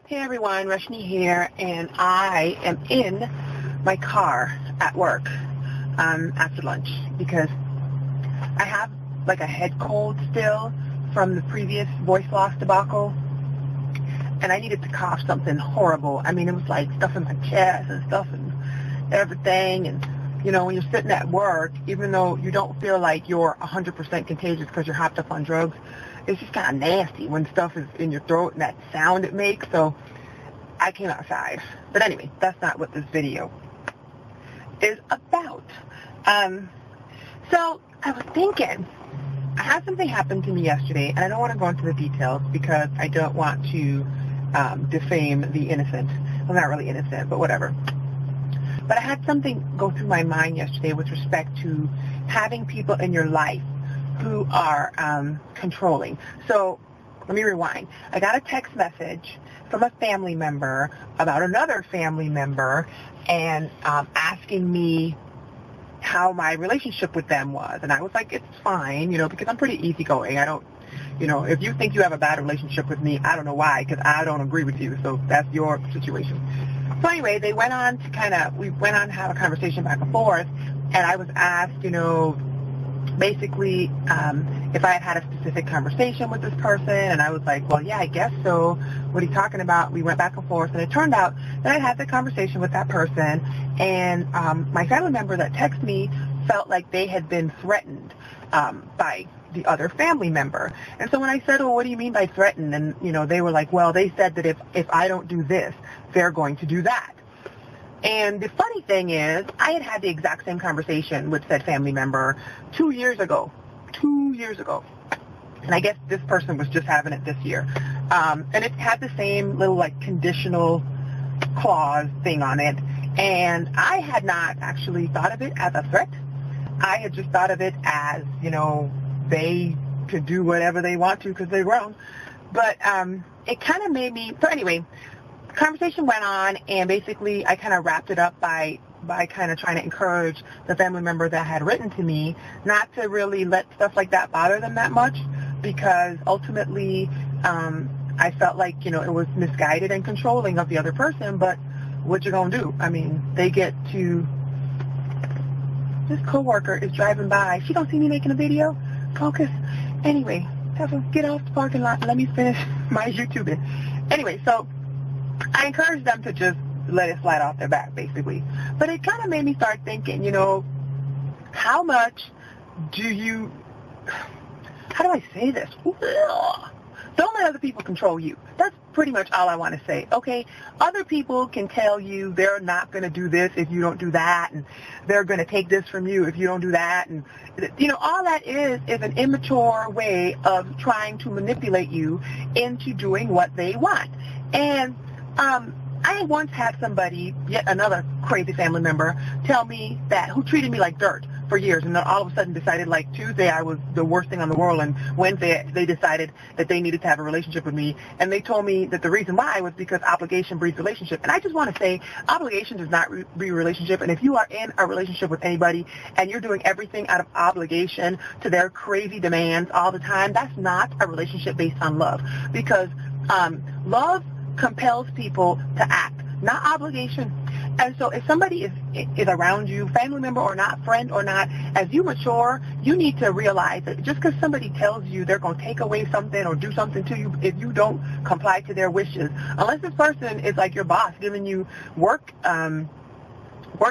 Hey everyone, Rashni here, and I am in my car at work after lunch because I have like a head cold still from the previous voice loss debacle, and I needed to cough something horrible. I mean, it was like stuff in my chest and stuff and everything, and you know, when you're sitting at work, even though you don't feel like you're 100% contagious because you're hopped up on drugs, it's just kind of nasty when stuff is in your throat and that sound it makes. So I came outside. But anyway, that's not what this video is about. So I was thinking, I had something happen to me yesterday, and I don't want to go into the details because I don't want to defame the innocent. Well, not really innocent, but whatever. But I had something go through my mind yesterday with respect to having people in your life who are controlling. So let me rewind. I got a text message from a family member about another family member and asking me how my relationship with them was. And I was like, it's fine, you know, because I'm pretty easygoing. I don't, you know, if you think you have a bad relationship with me, I don't know why, because I don't agree with you. So that's your situation. So anyway, we went on to have a conversation back and forth, and I was asked, you know, basically if I had had a specific conversation with this person, and I was like, well, yeah, I guess so. What are you talking about? We went back and forth, and it turned out that I had the conversation with that person, and my family member that texted me felt like they had been threatened by the other family member. And so when I said, well, what do you mean by threatened? And, you know, they were like, well, they said that if I don't do this, they're going to do that. And the funny thing is, I had had the exact same conversation with said family member 2 years ago. 2 years ago. And I guess this person was just having it this year. And it had the same little, like, conditional clause thing on it. And I had not actually thought of it as a threat. I had just thought of it as, you know, they could do whatever they want to because they're grown. But it kind of made me, so anyway, the conversation went on, and basically I kind of wrapped it up by kind of trying to encourage the family member that had written to me not to really let stuff like that bother them that much, because ultimately I felt like, you know, it was misguided and controlling of the other person. But what you gonna do? I mean, they get to, this coworker is driving by. She don't see me making a video. Focus. Anyway, get off the parking lot and let me finish my YouTubing. Anyway, so I encouraged them to just let it slide off their back, basically. But it kind of made me start thinking, you know, how much do you, how do I say this? Don't let other people control you. That's pretty much all I want to say. Okay, other people can tell you they're not going to do this if you don't do that, and they're going to take this from you if you don't do that, and you know, all that is an immature way of trying to manipulate you into doing what they want. And I once had somebody, yet another crazy family member, tell me that, who treated me like dirt for years, and then all of a sudden decided, like, Tuesday I was the worst thing on the world, and Wednesday they decided that they needed to have a relationship with me, and they told me that the reason why was because obligation breeds relationship. And I just want to say, obligation does not breed relationship, and if you are in a relationship with anybody and you're doing everything out of obligation to their crazy demands all the time, that's not a relationship based on love, because love compels people to act, not obligation. And so if somebody is around you, family member or not, friend or not, as you mature, you need to realize that just because somebody tells you they're going to take away something or do something to you if you don't comply to their wishes, unless this person is like your boss giving you work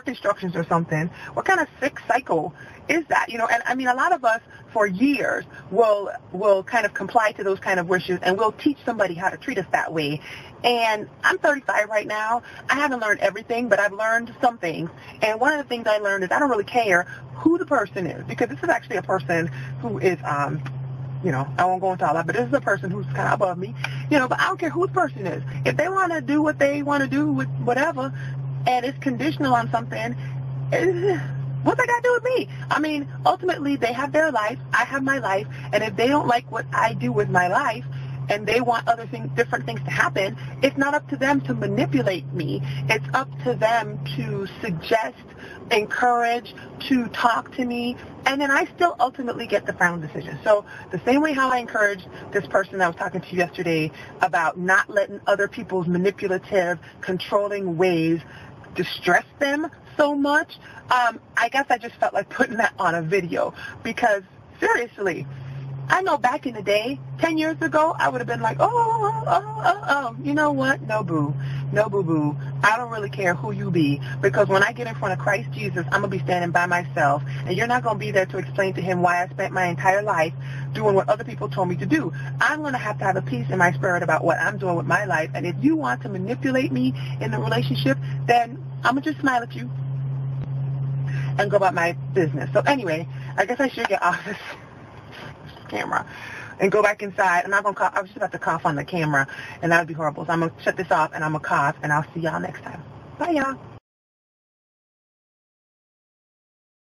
instructions or something, what kind of sick cycle is that? You know, and I mean, a lot of us for years will kind of comply to those kind of wishes, and we'll teach somebody how to treat us that way. And I'm 35 right now. I haven't learned everything, but I've learned some things. And one of the things I learned is I don't really care who the person is, because this is actually a person who is, you know, I won't go into all that, but this is a person who's kind of above me, you know, but I don't care who the person is. If they want to do what they want to do with whatever, and it's conditional on something, what's that got to do with me? I mean, ultimately, they have their life, I have my life, and if they don't like what I do with my life, and they want different things to happen, it's not up to them to manipulate me. It's up to them to suggest, encourage, to talk to me, and then I still ultimately get the final decision. So the same way how I encouraged this person I was talking to yesterday about not letting other people's manipulative, controlling ways distress them so much, I guess I just felt like putting that on a video because, seriously, I know back in the day, 10 years ago, I would have been like, you know what? No, boo. No, boo-boo. I don't really care who you be, because when I get in front of Christ Jesus, I'm going to be standing by myself, and you're not going to be there to explain to him why I spent my entire life doing what other people told me to do. I'm going to have a peace in my spirit about what I'm doing with my life, and if you want to manipulate me in the relationship, then I'm going to just smile at you and go about my business. So anyway, I guess I should get off this camera and go back inside. I'm not going to cough. I was just about to cough on the camera, and that would be horrible. So I'm going to shut this off, and I'm going to cough, and I'll see y'all next time. Bye, y'all.